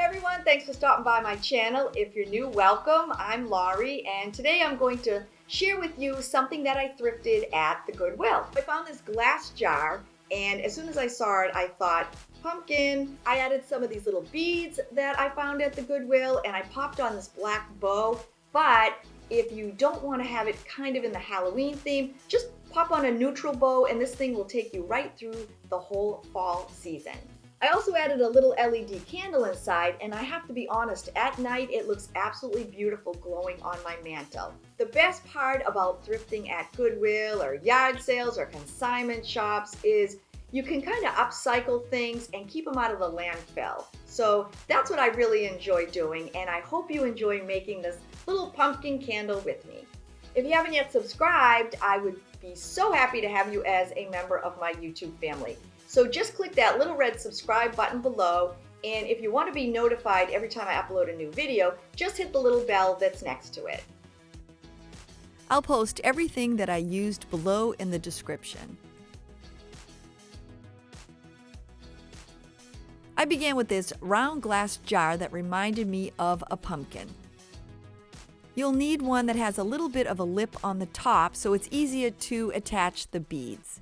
Hey everyone, thanks for stopping by my channel. If you're new, welcome. I'm Laurie, and today I'm going to share with you something that I thrifted at the Goodwill. I found this glass jar, and as soon as I saw it, I thought, pumpkin. I added some of these little beads that I found at the Goodwill, and I popped on this black bow. But if you don't want to have it kind of in the Halloween theme, just pop on a neutral bow, and this thing will take you right through the whole fall season. I also added a little LED candle inside, and I have to be honest, at night it looks absolutely beautiful glowing on my mantle. The best part about thrifting at Goodwill or yard sales or consignment shops is you can kind of upcycle things and keep them out of the landfill. So that's what I really enjoy doing, and I hope you enjoy making this little pumpkin candle with me. If you haven't yet subscribed, I would be so happy to have you as a member of my YouTube family. So just click that little red subscribe button below, and if you want to be notified every time I upload a new video, just hit the little bell that's next to it. I'll post everything that I used below in the description. I began with this round glass jar that reminded me of a pumpkin. You'll need one that has a little bit of a lip on the top so it's easier to attach the beads.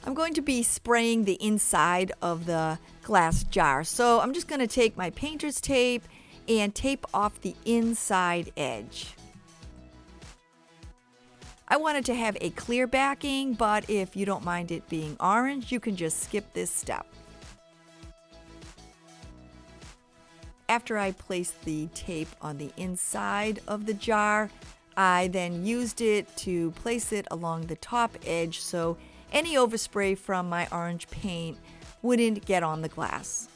I'm going to be spraying the inside of the glass jar, so I'm just going to take my painter's tape and tape off the inside edge. I wanted to have a clear backing, but if you don't mind it being orange, you can just skip this step. After I placed the tape on the inside of the jar, I then used it to place it along the top edge so any overspray from my orange paint wouldn't get on the glass.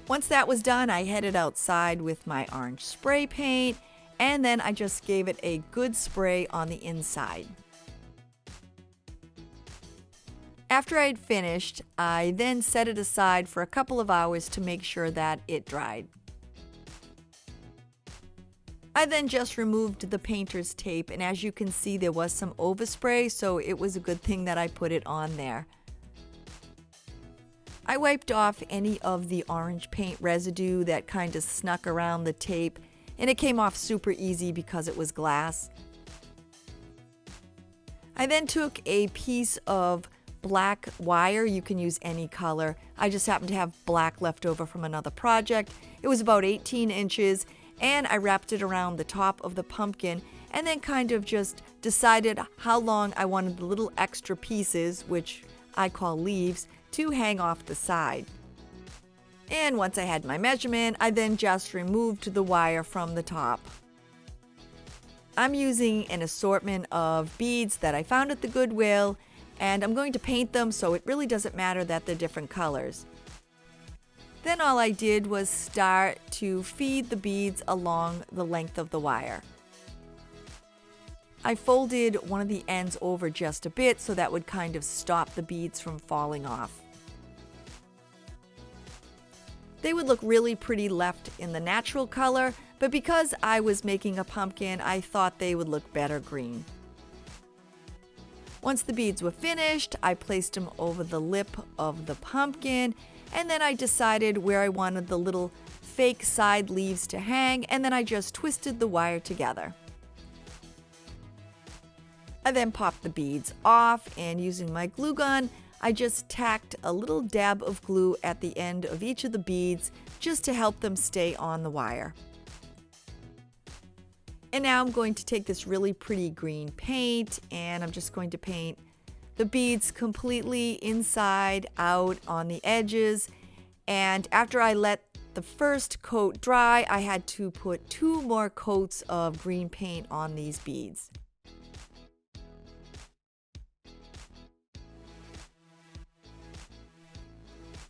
Once that was done, I headed outside with my orange spray paint, and then I just gave it a good spray on the inside. After I'd finished, I then set it aside for a couple of hours to make sure that it dried. I then just removed the painter's tape, and as you can see, there was some overspray, so it was a good thing that I put it on there. I wiped off any of the orange paint residue that kind of snuck around the tape, and it came off super easy because it was glass. I then took a piece of black wire. You can use any color. I just happened to have black left over from another project. It was about 18 inches. And I wrapped it around the top of the pumpkin and then kind of just decided how long I wanted the little extra pieces, which I call leaves, to hang off the side. And once I had my measurement, I then just removed the wire from the top. I'm using an assortment of beads that I found at the Goodwill, and I'm going to paint them, so it really doesn't matter that they're different colors. Then all I did was start to feed the beads along the length of the wire. I folded one of the ends over just a bit so that would kind of stop the beads from falling off. They would look really pretty left in the natural color, but because I was making a pumpkin, I thought they would look better green. Once the beads were finished, I placed them over the lip of the pumpkin, and then I decided where I wanted the little fake side leaves to hang, and then I just twisted the wire together. I then popped the beads off, and using my glue gun, I just tacked a little dab of glue at the end of each of the beads just to help them stay on the wire. And now I'm going to take this really pretty green paint, and I'm just going to paint the beads completely inside out on the edges. And after I let the first coat dry, I had to put 2 more coats of green paint on these beads.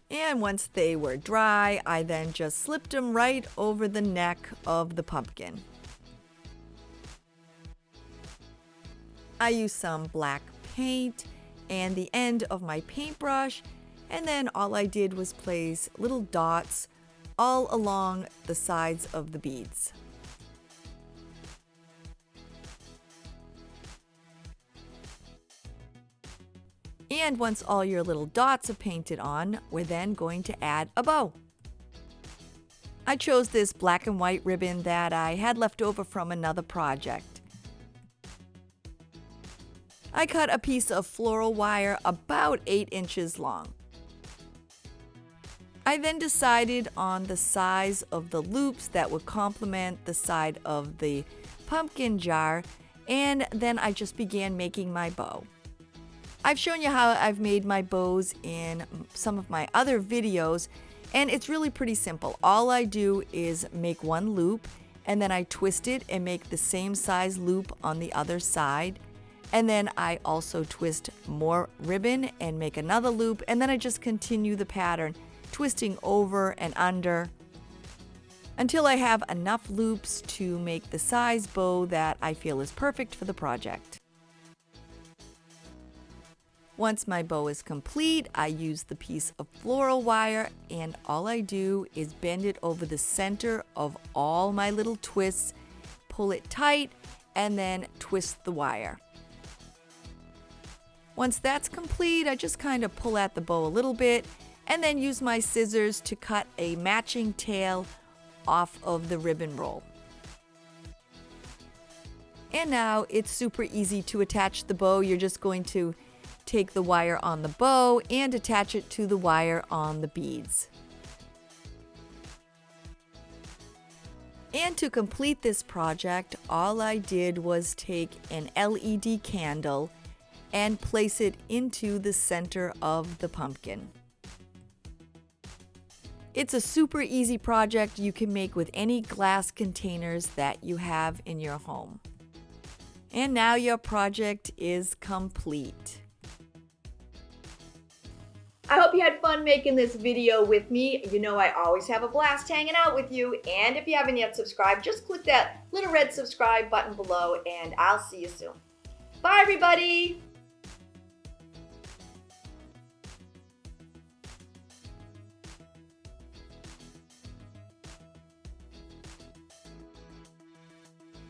And once they were dry, I then just slipped them right over the neck of the pumpkin. I used some black paint and the end of my paintbrush, and then all I did was place little dots all along the sides of the beads. And once all your little dots are painted on, we're then going to add a bow. I chose this black and white ribbon that I had left over from another project. I cut a piece of floral wire about 8 inches long. I then decided on the size of the loops that would complement the side of the pumpkin jar, and then I just began making my bow. I've shown you how I've made my bows in some of my other videos, and it's really pretty simple. All I do is make one loop, and then I twist it and make the same size loop on the other side. And then I also twist more ribbon and make another loop, and then I just continue the pattern, twisting over and under until I have enough loops to make the size bow that I feel is perfect for the project. Once my bow is complete, I use the piece of floral wire, and all I do is bend it over the center of all my little twists, pull it tight, and then twist the wire. Once that's complete, I just kind of pull at the bow a little bit and then use my scissors to cut a matching tail off of the ribbon roll. And now it's super easy to attach the bow. You're just going to take the wire on the bow and attach it to the wire on the beads. And to complete this project, all I did was take an LED candle and place it into the center of the pumpkin. It's a super easy project you can make with any glass containers that you have in your home. And now your project is complete. I hope you had fun making this video with me. You know I always have a blast hanging out with you. And if you haven't yet subscribed, just click that little red subscribe button below and I'll see you soon. Bye everybody!